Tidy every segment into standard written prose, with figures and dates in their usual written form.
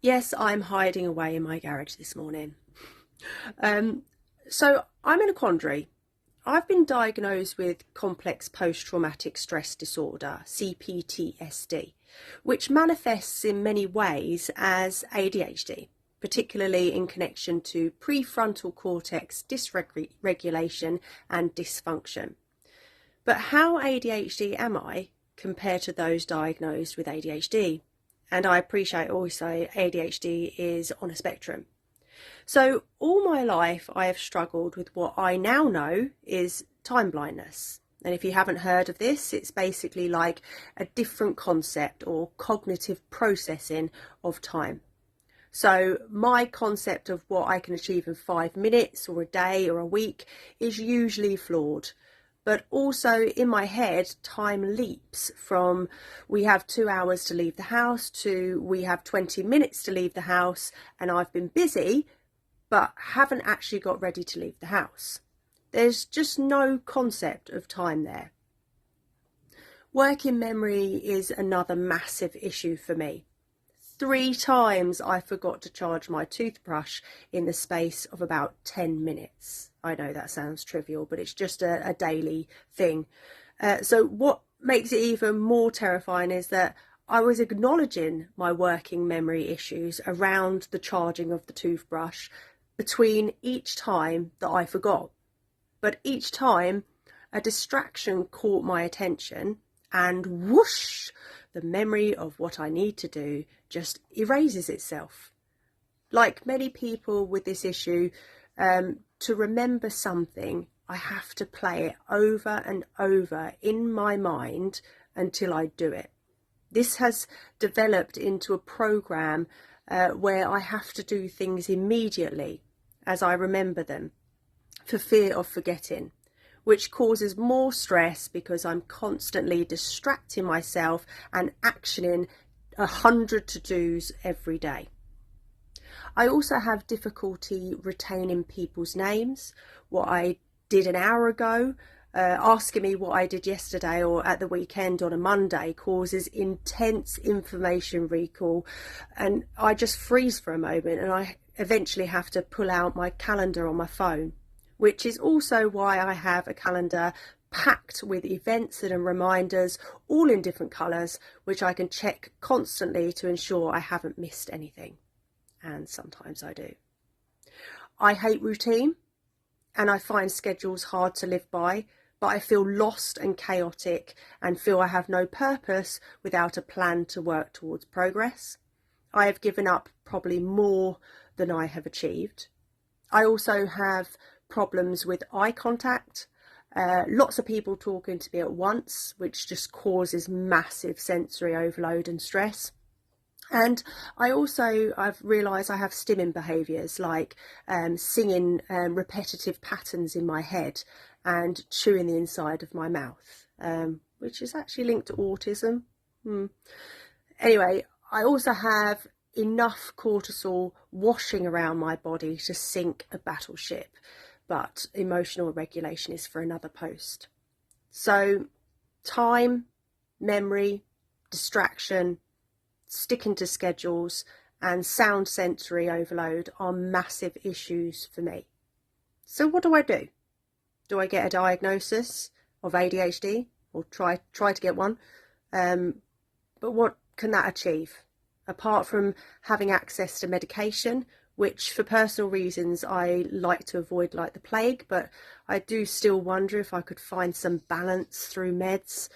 Yes, I'm hiding away in my garage this morning. So I'm in a quandary. I've been diagnosed with complex post-traumatic stress disorder, CPTSD, which manifests in many ways as ADHD, particularly in connection to prefrontal cortex dysregulation and dysfunction. But how ADHD am I compared to those diagnosed with ADHD? And I appreciate also ADHD is on a spectrum. So all my life I have struggled with what I now know is time blindness. And if you haven't heard of this, it's basically like a different concept or cognitive processing of time. So my concept of what I can achieve in 5 minutes or a day or a week is usually flawed. But also in my head, time leaps from we have 2 hours to leave the house to we have 20 minutes to leave the house, and I've been busy but haven't actually got ready to leave the house. There's just no concept of time there. Working memory is another massive issue for me. 3 times I forgot to charge my toothbrush in the space of about 10 minutes. I know that sounds trivial, but it's just a daily thing. So what makes it even more terrifying is that I was acknowledging my working memory issues around the charging of the toothbrush between each time that I forgot. But each time a distraction caught my attention and whoosh, the memory of what I need to do just erases itself. Like many people with this issue, to remember something, I have to play it over and over in my mind until I do it. This has developed into a program where I have to do things immediately as I remember them for fear of forgetting, which causes more stress because I'm constantly distracting myself and actioning 100 to-dos every day. I also have difficulty retaining people's names, what I did an hour ago. Asking me what I did yesterday or at the weekend on a Monday causes intense information recall, and I just freeze for a moment and I eventually have to pull out my calendar on my phone, which is also why I have a calendar packed with events and reminders, all in different colours, which I can check constantly to ensure I haven't missed anything. And sometimes I do. I hate routine and I find schedules hard to live by, but I feel lost and chaotic and feel I have no purpose without a plan to work towards progress. I have given up probably more than I have achieved. I also have problems with eye contact, lots of people talking to me at once, which just causes massive sensory overload and stress. And I've realised I have stimming behaviours like singing repetitive patterns in my head and chewing the inside of my mouth, which is actually linked to autism. Anyway, I also have enough cortisol washing around my body to sink a battleship, but emotional regulation is for another post. So time, memory, distraction, sticking to schedules and sound sensory overload are massive issues for me. So what do I do? Do I get a diagnosis of ADHD or try to get one? But what can that achieve? Apart from having access to medication, which for personal reasons I like to avoid like the plague, but I do still wonder if I could find some balance through meds.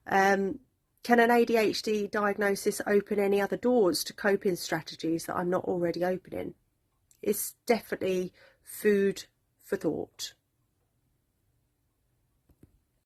Can an ADHD diagnosis open any other doors to coping strategies that I'm not already opening? It's definitely food for thought.